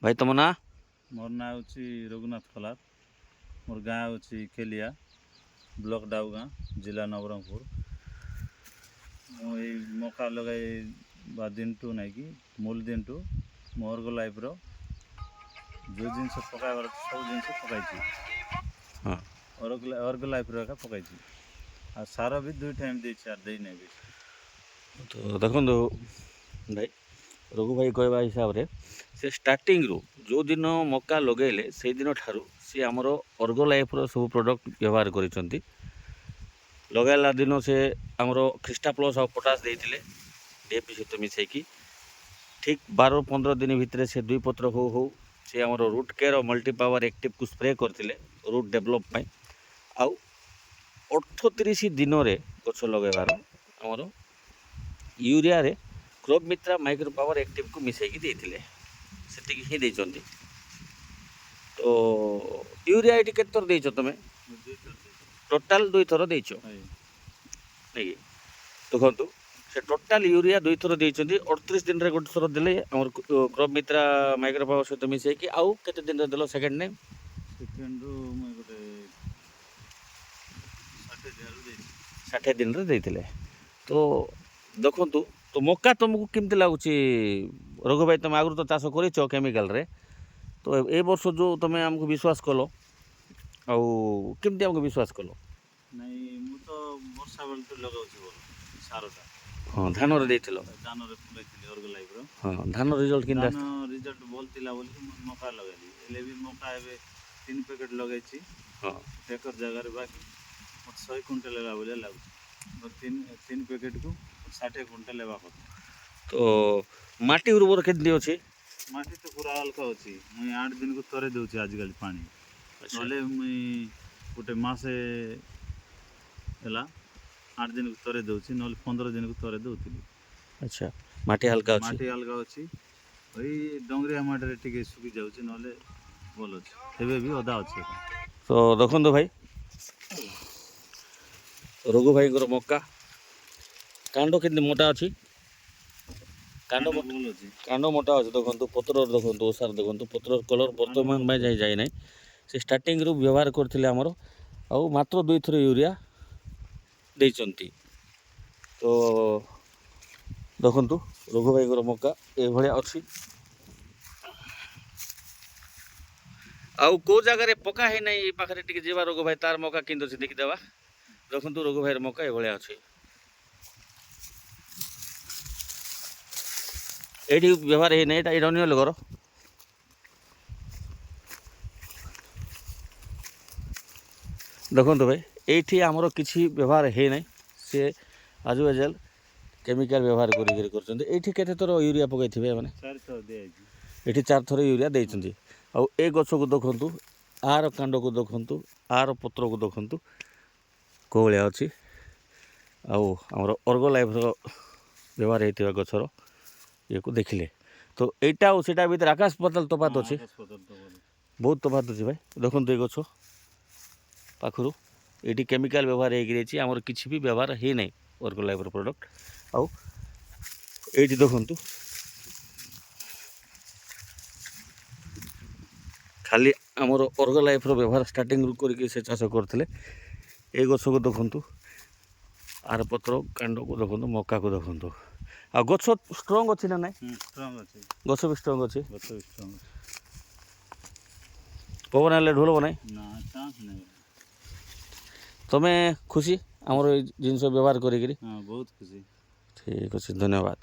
भाई तुम ना मोर ना हूँ रघुनाथ कलार। मोर गाँ हूँ केलिया ब्लॉक डाउगाँ जिला नवरंगपुर। मुई मका लगाई बा दिन टू नाई कि मूल दिन टू मोर गो लाइफ रो जो जिनस पकाइबार सब जिनस पकाई हाँ अर्ग लाइफ रो एका पकाई आ सार भी 2 टाइम देछि आर देई नै बेसी। तो देखो भाई रघु भाई कहवा हिसाब रे से स्टार्टिंग रू जो दिन मका लगेले से दिन ठारू सी आमर अर्गो लाइफ रो सब प्रोडक्ट व्यवहार करिसंती। लगाइला दिन से आमर क्रिस्टा प्लस और पोटास देइतिले डीएपी सहित मिसेकी ठीक 12-15 दिन भितर से दुई पत्र हो हो से आमर रूट केयर और मल्टी पावर एक्टिव को स्प्रे करथिले रूट डेवलप पाई आउ 38 दिन रे गछ लगेबार आमर यूरिया रे क्रॉप मित्रा माइक्रो पावर एक्टिव को मिसेकी देइतिले सेतिकी ही देइचंती। तो यूरिया एटी केते थर देइचो तमे? टोटाल 2 थर देइचो नहीं देखु से टोटाल यूरिया 2 थर देइचंती। 38 दिन रे गोटे थर देले हमर क्रॉप मित्रा माइक्रो पावर सहित मिसेकी आउ केते दिन रे देलो सेकंड टाइम? सेकंड रो मैं गोटे 60 दिन रे देइतिले। तो देखंतु तो मक्का तुमको केमती लागुची रघु भाई? तुम आगु तो चाष करिच केमिकल रे, तो ए वर्ष जो तुम आमको विश्वास कल आउ केमती आमको विश्वास कल? नहीं मु तो वर्षा बेल तो लगाउछि बोल सारोटा। हाँ धान रे देइथिलो? धान रे पुरैथिली अर्ग लाइफ रो। हाँ धान रिजल्ट किंदा? धान रिजल्ट बोल थिला बोल कि मका लगाइली एले भी मका एबे 3 पैकेट लगाइछि। हाँ एकर जगह रे बाकी 100 क्विंटल लेला बोले लागुछि। और 3 पैकेट को 60 क्विंटल लेबा କଥା। तो माटी उर्वर केमती अछि? माटी तो पूरा हल्का अछि। मुई 8 दिन को तरे देउछि आजकल पानी। नले मुई गोटे मासे एला 8 दिन को तरे देउछि नले 15 दिन को तरे देउथिली। अच्छा माटी हल्का अछि? माटी हल्का अछि। ओई डोंगरिया माटी रे टिके सुखी जाउछि नले बोल अछि एबे भी ओदा अछि। तो देखो भाई रघु भाई मक्का कांड के मोटा अच्छी कांड मोटा अच्छे देखो पत्र देखो ओसार देखो पत्र कलर बर्तमान में जाए जाए ना से स्टार्टिंग रु व्यवहार करते आमर आउ मात्र 2 थर यूरिया देइचंती। तो देखु रघु भाई मक्का ये भाया अच्छी आउ को जगह पका है ना ये पाखे टे जा रघु भाई तार मक्का कि देखीदेवा। देखु रघु भाई मक्का ये भाया अच्छी ये व्यवहार है ना ये अन्य लोगर देखो भाई ये आमर किसी व्यवहार है ना सी आज एजेल केमिकल व्यवहार करते थर यूरिया पकई थे मैंने? 4 थर दे ये 4 थर यूरिया देइछंती। आउ ए गछ को देखु आर कांड को देखु आर पत्र को देखु कौ भाया अच्छी आउ आमर अर्गो लाइफ व्यवहार होता गचर ये को देखिले तो यहाँ और सेटा भीतर आकाश पाताल तफात अच्छे बहुत तफात अच्छे भाई। देखो ये गछ पाखु ये केमिकल व्यवहार होमर किसी भी व्यवहार है ना अर्गो लाइफ प्रोडक्ट आउ ये देखु खाली आमर अर्गो लाइफ व्यवहार स्टार्टिंग करके से चाष करते ये गछ को देखु आर पत्र कांड को देखु मक्का को देखु आ गछ स्ट्रंग अच्छी ना? स्ट्रांग अछि गछ भी स्ट्रंग अच्छे गछ स्ट्रांग पवन हेल्ले ढोल ना ना चांस नहीं। तुम्हें खुशी आमर जिनस व्यवहार करी? हाँ बहुत खुशी। ठीक अच्छे धन्यवाद।